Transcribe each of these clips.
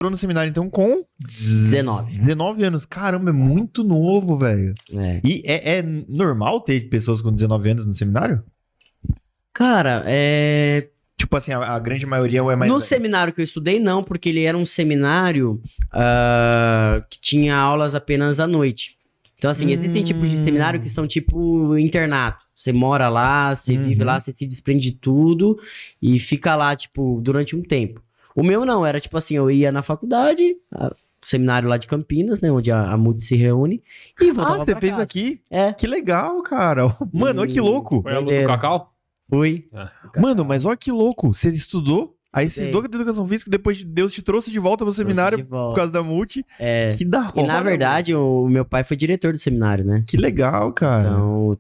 no seminário, então, com 19. 19 anos. Caramba, é muito novo, velho. É. E é normal ter pessoas com 19 anos no seminário? Cara, Tipo assim, a grande maioria ou é mais no velho? seminário que eu estudei, não, porque ele era um seminário que tinha aulas apenas à noite. Então, assim, existem tipos de seminário que são tipo internato. Você mora lá, você vive lá, você se desprende de tudo e fica lá, tipo, durante um tempo. O meu não, era tipo assim, eu ia na faculdade, seminário lá de Campinas, né, onde a MUD se reúne, e voltava você pra fez casa. aqui? É. Que legal, cara. Mano, olha que louco. Foi aluno do Doideira. Cacau? Fui. Mano, mas olha que louco. Você estudou, aí você Estudei. estudou de educação física, depois Deus te trouxe de volta pro seminário de por volta. causa da multi. É. Que da hora. E na verdade, o meu pai foi diretor do seminário, né? Que legal, cara. Então,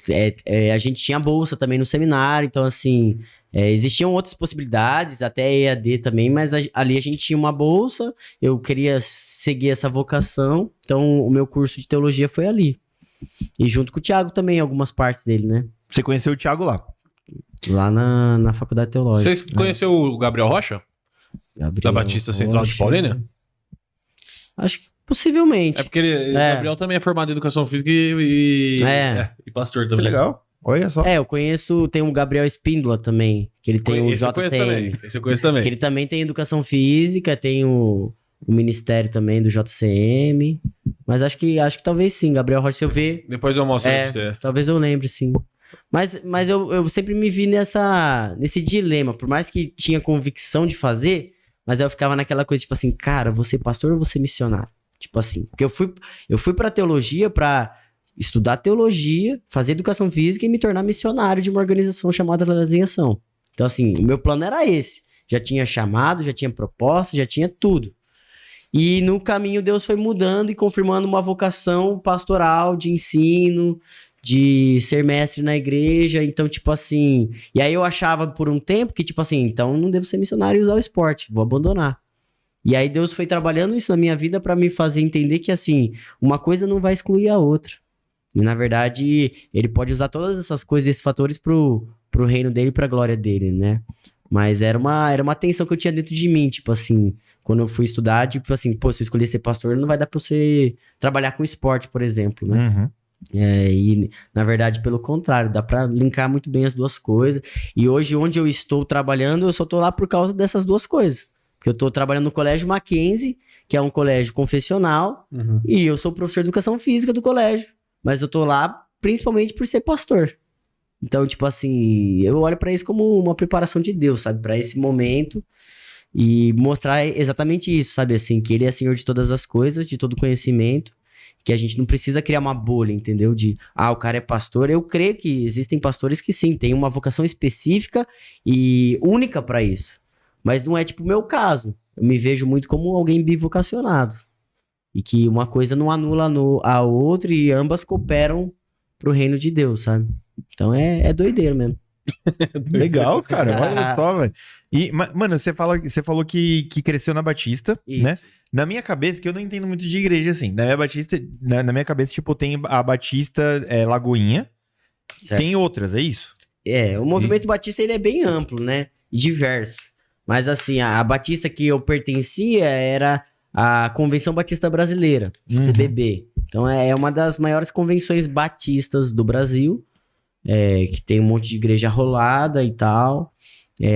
a gente tinha bolsa também no seminário, então assim, existiam outras possibilidades, até EAD também, mas ali a gente tinha uma bolsa, eu queria seguir essa vocação, então o meu curso de teologia foi ali. E junto com o Thiago também, algumas partes dele, né? Você conheceu o Thiago lá. Lá na Faculdade Teológica. Vocês conheceu o Gabriel Rocha? Gabriel Da Batista Central de Rocha. Paulínia? Acho que possivelmente. É porque o Gabriel também é formado em educação física e pastor Que também. legal. Olha só. Eu conheço, tem o Gabriel Espíndola também, que ele tem o Esse eu conheço também. JCM. Esse eu conheço também. Que ele também tem educação física, tem o ministério também do JCM. Mas acho que talvez sim, Gabriel Rocha, se eu ver, Depois eu mostro pra você. talvez eu lembre sim. Mas eu sempre me vi nesse dilema, por mais que tinha convicção de fazer, mas eu ficava naquela coisa, tipo assim, cara, vou ser pastor ou vou ser missionário? Tipo assim, porque eu fui pra teologia pra estudar teologia, fazer educação física e me tornar missionário de uma organização chamada Lazinhação. Então assim, o meu plano era esse. Já tinha chamado, já tinha proposta, já tinha tudo. E no caminho Deus foi mudando e confirmando uma vocação pastoral de ensino, de ser mestre na igreja, então tipo assim, e aí eu achava por um tempo que tipo assim, então não devo ser missionário e usar o esporte, vou abandonar. E aí Deus foi trabalhando isso na minha vida pra me fazer entender que assim, uma coisa não vai excluir a outra. E na verdade, ele pode usar todas essas coisas, esses fatores pro reino dele e pra glória dele, né? Mas era uma tensão que eu tinha dentro de mim, tipo assim, quando eu fui estudar, tipo assim, pô, se eu escolher ser pastor, não vai dar pra você trabalhar com esporte, por exemplo, né? Uhum. E na verdade, pelo contrário, dá pra linkar muito bem as duas coisas. E hoje, onde eu estou trabalhando, eu só tô lá por causa dessas duas coisas. Porque eu tô trabalhando no Colégio Mackenzie, que é um colégio confessional, e eu sou professor de educação física do colégio. Mas eu tô lá principalmente por ser pastor. Então, tipo assim, eu olho pra isso como uma preparação de Deus, sabe? Pra esse momento e mostrar exatamente isso, sabe? Assim, que ele é Senhor de todas as coisas, de todo conhecimento, que a gente não precisa criar uma bolha, entendeu? O cara é pastor. Eu creio que existem pastores que sim, têm uma vocação específica e única pra isso. Mas não é tipo o meu caso. Eu me vejo muito como alguém bivocacionado. E que uma coisa não anula a outra e ambas cooperam pro reino de Deus, sabe? Então é doideiro mesmo. Legal, cara. Olha só, velho. E, mano, você falou que cresceu na Batista, Isso. né? Na minha cabeça, que eu não entendo muito de igreja, assim. Na minha cabeça, tipo, tem a Batista Lagoinha. Certo. Tem outras, é isso? O movimento batista ele é bem amplo, né? E diverso. Mas assim, a Batista que eu pertencia era a Convenção Batista Brasileira, CBB. Então é uma das maiores convenções batistas do Brasil, que tem um monte de igreja rolada e tal.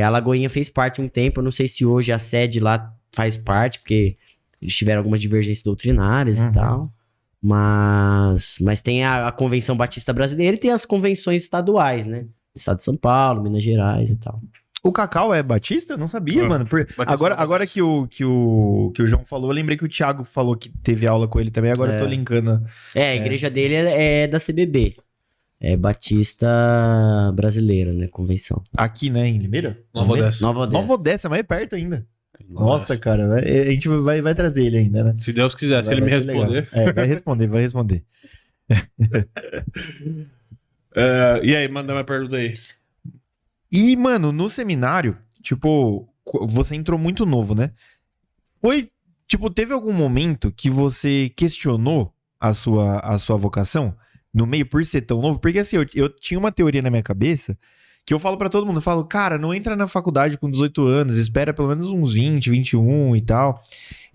A Lagoinha fez parte um tempo, eu não sei se hoje a sede lá faz parte, porque eles tiveram algumas divergências doutrinárias e tal. Mas tem a Convenção Batista Brasileira e tem as convenções estaduais, né? Estado de São Paulo, Minas Gerais e tal. O Cacau é batista? Eu não sabia, mano. Agora que o João falou, eu lembrei que o Thiago falou que teve aula com ele também, agora eu tô linkando. A igreja dele é da CBB. É Batista Brasileira, né? Convenção. Aqui, né, em Limeira? Nova Odessa. Nova Odessa, mas é perto ainda. Nossa, cara, a gente vai trazer ele ainda, né? Se Deus quiser, se ele me responder. Vai responder. E aí, manda uma pergunta aí. E, mano, no seminário, tipo, você entrou muito novo, né? Teve algum momento que você questionou a sua vocação no meio por ser tão novo? Porque assim, eu tinha uma teoria na minha cabeça que eu falo pra todo mundo, eu falo, cara, não entra na faculdade com 18 anos, espera pelo menos uns 20, 21 e tal.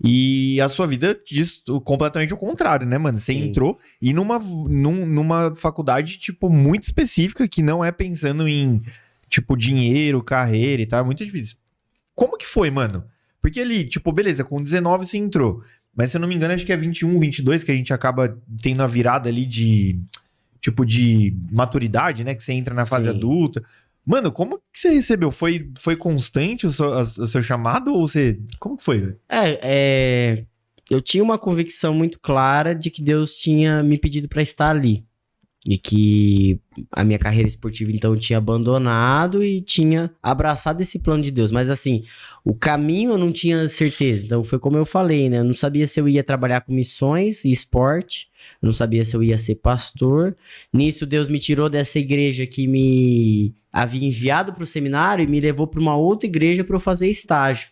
E a sua vida diz completamente o contrário, né, mano? Você Sim. entrou e numa faculdade, tipo, muito específica, que não é pensando em, tipo, dinheiro, carreira e tal, é muito difícil. Como que foi, mano? Porque ali, tipo, beleza, com 19 você entrou, mas se eu não me engano, acho que é 21, 22 que a gente acaba tendo a virada ali de, tipo, de maturidade, né? Que você entra na fase Sim. adulta. Mano, como que você recebeu? Foi constante o seu chamado ou você... Como que foi, velho? Eu tinha uma convicção muito clara de que Deus tinha me pedido pra estar ali. E que a minha carreira esportiva, então, eu tinha abandonado e tinha abraçado esse plano de Deus. Mas, assim, o caminho eu não tinha certeza. Então, foi como eu falei, né? Eu não sabia se eu ia trabalhar com missões e esporte. Eu não sabia se eu ia ser pastor. Nisso, Deus me tirou dessa igreja que me havia enviado para o seminário e me levou para uma outra igreja para eu fazer estágio.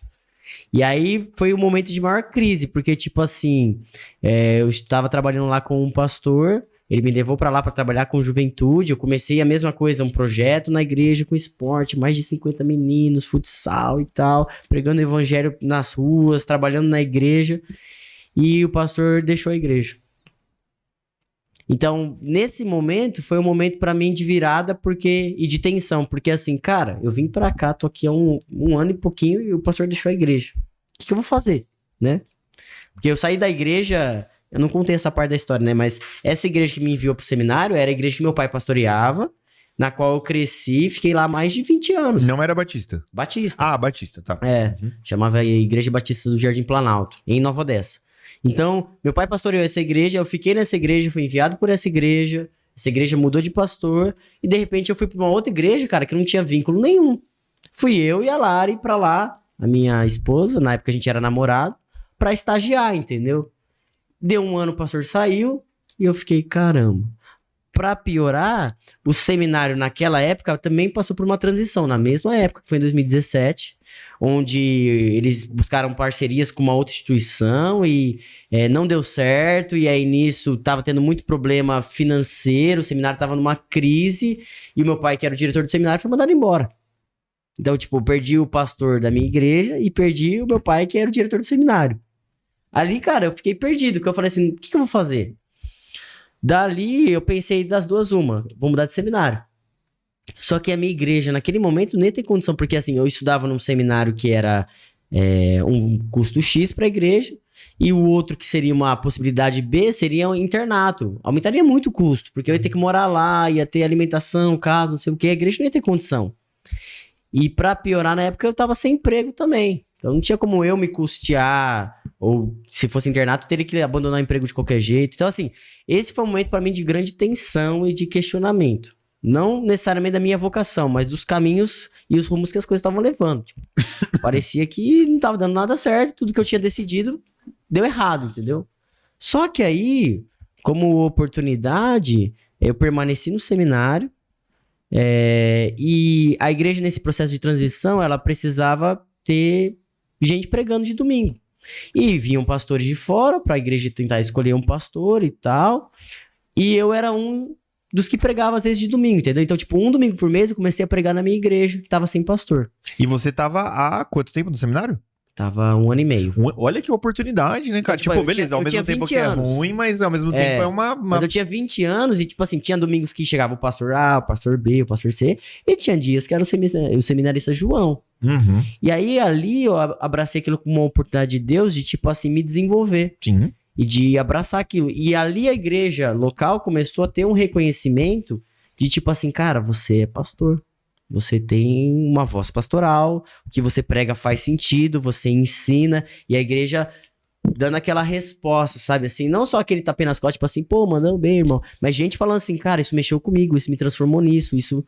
E aí foi o momento de maior crise, porque, tipo assim, eu estava trabalhando lá com um pastor, ele me levou para lá para trabalhar com juventude, eu comecei a mesma coisa, um projeto na igreja com esporte, mais de 50 meninos, futsal e tal, pregando o evangelho nas ruas, trabalhando na igreja, e o pastor deixou a igreja. Então, nesse momento, foi um momento pra mim de virada e de tensão, porque assim, cara, eu vim pra cá, tô aqui há um ano e pouquinho e o pastor deixou a igreja. O que eu vou fazer, né? Porque eu saí da igreja, eu não contei essa parte da história, né? Mas essa igreja que me enviou pro seminário era a igreja que meu pai pastoreava, na qual eu cresci e fiquei lá mais de 20 anos. Não era Batista? Batista. Ah, Batista, tá. Chamava Igreja Batista do Jardim Planalto, em Nova Odessa. Então, meu pai pastoreou essa igreja, eu fiquei nessa igreja, fui enviado por essa igreja mudou de pastor, e de repente eu fui pra uma outra igreja, cara, que não tinha vínculo nenhum. Fui eu e a Lari pra lá, a minha esposa, na época a gente era namorado, pra estagiar, entendeu? Deu um ano, o pastor saiu, e eu fiquei, caramba. Pra piorar, o seminário naquela época também passou por uma transição, na mesma época, que foi em 2017, onde eles buscaram parcerias com uma outra instituição e não deu certo, e aí nisso tava tendo muito problema financeiro, o seminário tava numa crise, e o meu pai, que era o diretor do seminário, foi mandado embora. Então, tipo, eu perdi o pastor da minha igreja e perdi o meu pai, que era o diretor do seminário. Ali, cara, eu fiquei perdido, porque eu falei assim, o que eu vou fazer? Dali, eu pensei das duas uma, vou mudar de seminário. Só que a minha igreja, naquele momento, nem tem condição, porque assim, eu estudava num seminário que era um custo X para a igreja, e o outro que seria uma possibilidade B, seria um internato. Aumentaria muito o custo, porque eu ia ter que morar lá, ia ter alimentação, casa, não sei o que, a igreja não ia ter condição. E pra piorar, na época, eu tava sem emprego também. Então não tinha como eu me custear, ou se fosse internato, eu teria que abandonar o emprego de qualquer jeito. Então assim, esse foi um momento para mim de grande tensão e de questionamento. Não necessariamente da minha vocação, mas dos caminhos e os rumos que as coisas estavam levando. Tipo, parecia que não tava dando nada certo, tudo que eu tinha decidido deu errado, entendeu? Só que aí, como oportunidade, eu permaneci no seminário, e a igreja nesse processo de transição, ela precisava ter gente pregando de domingo. E vinham pastores de fora para a igreja tentar escolher um pastor e tal. E eu era um dos que pregava às vezes de domingo, entendeu? Então, tipo, um domingo por mês eu comecei a pregar na minha igreja, que tava sem pastor. E você tava há quanto tempo no seminário? Tava 1 ano e meio. Olha que oportunidade, né, cara? Então, tipo, beleza, ao mesmo tempo que é ruim, mas ao mesmo tempo é uma... Mas eu tinha 20 anos e, tipo assim, tinha domingos que chegava o pastor A, o pastor B, o pastor C, e tinha dias que era o seminarista João. Uhum. E aí, ali, eu abracei aquilo como uma oportunidade de Deus de, tipo assim, me desenvolver. Sim. E de abraçar aquilo. E ali a igreja local começou a ter um reconhecimento de, tipo assim, cara, você é pastor. Você tem uma voz pastoral, o que você prega faz sentido, você ensina, e a igreja dando aquela resposta, sabe, assim, não só aquele tapinha nas costas, tipo assim, pô, mandando bem, irmão, mas gente falando assim, cara, isso mexeu comigo, isso me transformou nisso, isso...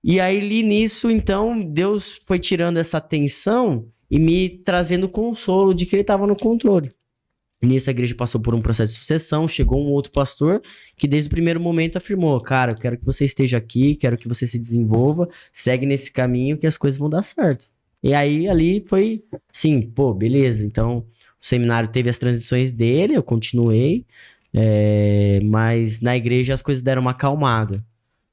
E aí, ali nisso, então, Deus foi tirando essa tensão e me trazendo consolo de que ele estava no controle. Nisso a igreja passou por um processo de sucessão, chegou um outro pastor que desde o primeiro momento afirmou, cara, eu quero que você esteja aqui, quero que você se desenvolva, segue nesse caminho que as coisas vão dar certo. E aí ali foi, sim, pô, beleza, então o seminário teve as transições dele, eu continuei, mas na igreja as coisas deram uma acalmada.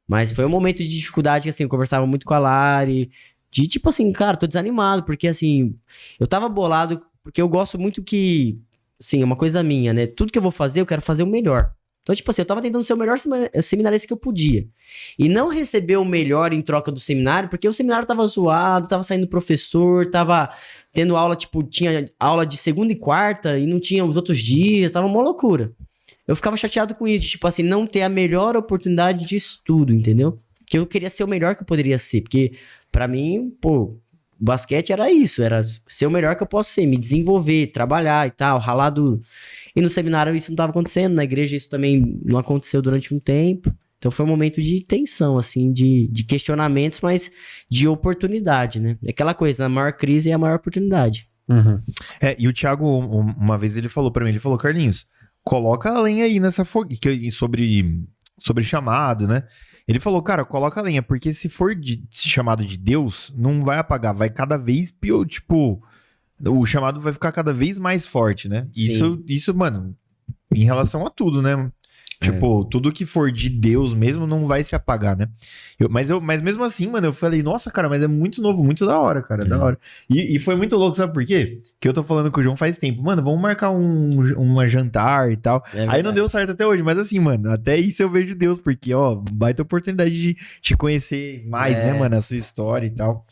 Mas foi um momento de dificuldade que, assim, eu conversava muito com a Lari, de tipo assim, cara, tô desanimado, porque assim, eu tava bolado, porque eu gosto muito que, assim, é uma coisa minha, né? Tudo que eu vou fazer, eu quero fazer o melhor. Então, tipo assim, eu tava tentando ser o melhor seminarista que eu podia. E não receber o melhor em troca do seminário, porque o seminário tava zoado, tava saindo professor, tava tendo aula, tipo, tinha aula de segunda e quarta e não tinha os outros dias, tava uma loucura. Eu ficava chateado com isso, de, tipo assim, não ter a melhor oportunidade de estudo, entendeu? Porque eu queria ser o melhor que eu poderia ser, porque pra mim, pô, basquete era isso, era ser o melhor que eu posso ser, me desenvolver, trabalhar e tal, ralar duro. E no seminário isso não estava acontecendo, na igreja isso também não aconteceu durante um tempo. Então foi um momento de tensão, assim, de questionamentos, mas de oportunidade, né? Aquela coisa, a maior crise é a maior oportunidade. Uhum. E o Thiago, uma vez ele falou pra mim, ele falou, Carlinhos, coloca a lenha aí nessa fogueira, sobre chamado, né? Ele falou, cara, coloca a lenha, porque se for chamado de Deus, não vai apagar, vai cada vez pior, tipo, o chamado vai ficar cada vez mais forte, né? Isso, mano, em relação a tudo, né? Tipo, tudo que for de Deus mesmo não vai se apagar, né? Mas mesmo assim, mano, eu falei, nossa, cara, mas é muito novo, muito da hora, cara, da hora. E foi muito louco, sabe por quê? Que eu tô falando com o João faz tempo. Mano, vamos marcar uma jantar e tal. Aí não deu certo até hoje, mas assim, mano, até isso eu vejo Deus, porque, ó, baita oportunidade de te conhecer mais, né, mano, a sua história e tal.